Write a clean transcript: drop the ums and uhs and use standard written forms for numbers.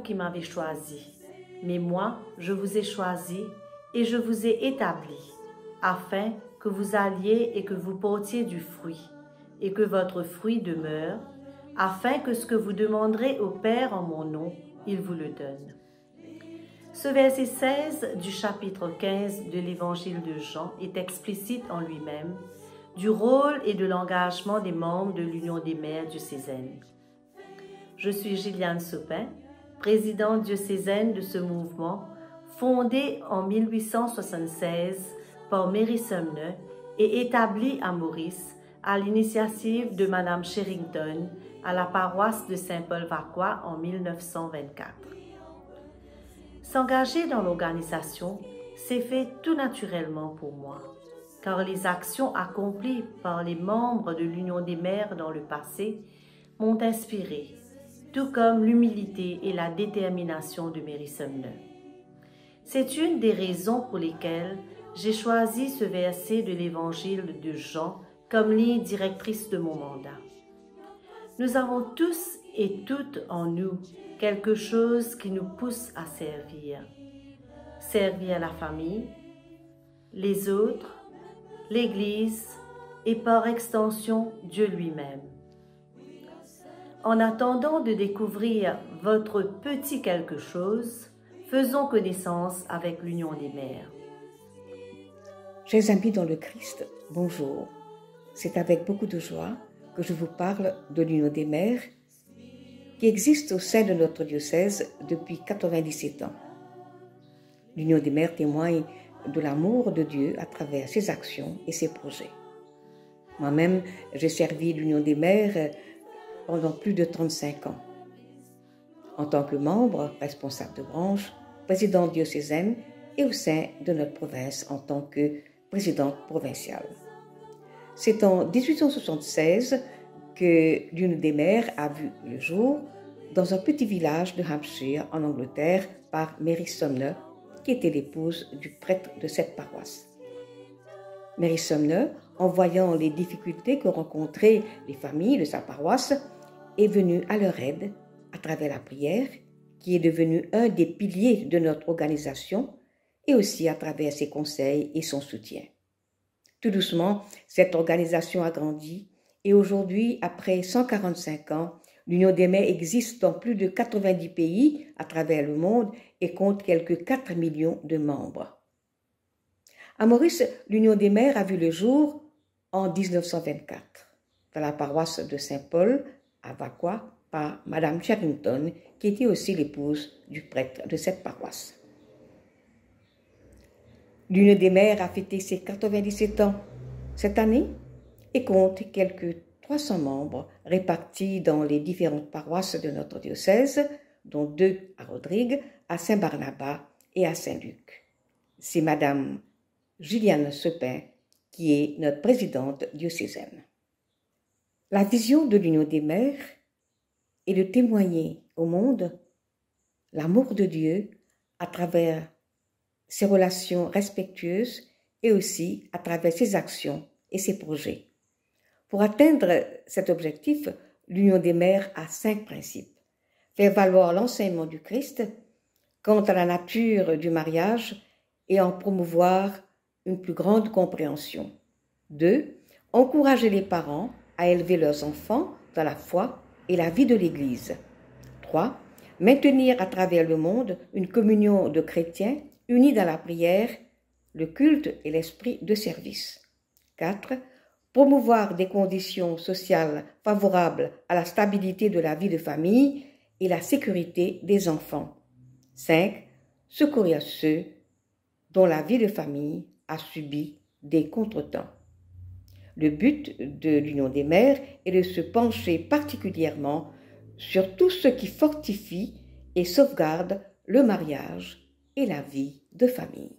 qui m'avez choisi, mais moi, je vous ai choisi et je vous ai établi, afin que vous alliez et que vous portiez du fruit, et que votre fruit demeure, afin que ce que vous demanderez au Père en mon nom, il vous le donne. Ce verset 16 du chapitre 15 de l'Évangile de Jean est explicite en lui-même du rôle et de l'engagement des membres de l'Union des mères diocésaines. Je suis Gilliane Sopin, présidente diocésaine de ce mouvement, fondé en 1876 par Mary Sumner et établi à Maurice à l'initiative de Madame Sherrington à la paroisse de Saint-Paul-Vacquois en 1924. S'engager dans l'organisation s'est fait tout naturellement pour moi, car les actions accomplies par les membres de l'Union des mères dans le passé m'ont inspiré, tout comme l'humilité et la détermination de Mary Sumner. C'est une des raisons pour lesquelles j'ai choisi ce verset de l'Évangile de Jean comme ligne directrice de mon mandat. Nous avons tous et toutes en nous quelque chose qui nous pousse à servir. Servir la famille, les autres, l'Église et par extension Dieu lui-même. En attendant de découvrir votre petit quelque chose, faisons connaissance avec l'Union des mères. Chers amis dans le Christ, bonjour. C'est avec beaucoup de joie que je vous parle de l'Union des mères qui existe au sein de notre diocèse depuis 97 ans. L'Union des mères témoigne de l'amour de Dieu à travers ses actions et ses projets. Moi-même, j'ai servi l'Union des mères pendant plus de 35 ans. En tant que membre, responsable de branche, présidente diocésaine et au sein de notre province en tant que présidente provinciale. C'est en 1876 que l'Union des mères a vu le jour dans un petit village de Hampshire en Angleterre par Mary Sumner, qui était l'épouse du prêtre de cette paroisse. Mary Sumner, en voyant les difficultés que rencontraient les familles de sa paroisse, est venue à leur aide à travers la prière, qui est devenue un des piliers de notre organisation, et aussi à travers ses conseils et son soutien. Tout doucement, cette organisation a grandi et aujourd'hui, après 145 ans, l'Union des mères existe dans plus de 90 pays à travers le monde et compte quelques 4 millions de membres. À Maurice, l'Union des mères a vu le jour en 1924, dans la paroisse de Saint-Paul à Vacquois par Madame Sherrington, qui était aussi l'épouse du prêtre de cette paroisse. L'Union des mères a fêté ses 97 ans cette année et compte quelques 300 membres répartis dans les différentes paroisses de notre diocèse, dont 2 à Rodrigue, à Saint-Barnabas et à Saint-Luc. C'est Madame Gilliane Sopin qui est notre présidente diocésaine. La vision de l'Union des mères est de témoigner au monde l'amour de Dieu à travers ses relations respectueuses et aussi à travers ses actions et ses projets. Pour atteindre cet objectif, l'Union des mères a 5 principes. Faire valoir l'enseignement du Christ quant à la nature du mariage et en promouvoir une plus grande compréhension. 2. Encourager les parents à élever leurs enfants dans la foi et la vie de l'Église. 3. Maintenir à travers le monde une communion de chrétiens unis dans la prière, le culte et l'esprit de service. 4. Promouvoir des conditions sociales favorables à la stabilité de la vie de famille et la sécurité des enfants. 5. Secourir ceux dont la vie de famille a subi des contretemps. Le but de l'Union des mères est de se pencher particulièrement sur tout ce qui fortifie et sauvegarde le mariage et la vie de famille.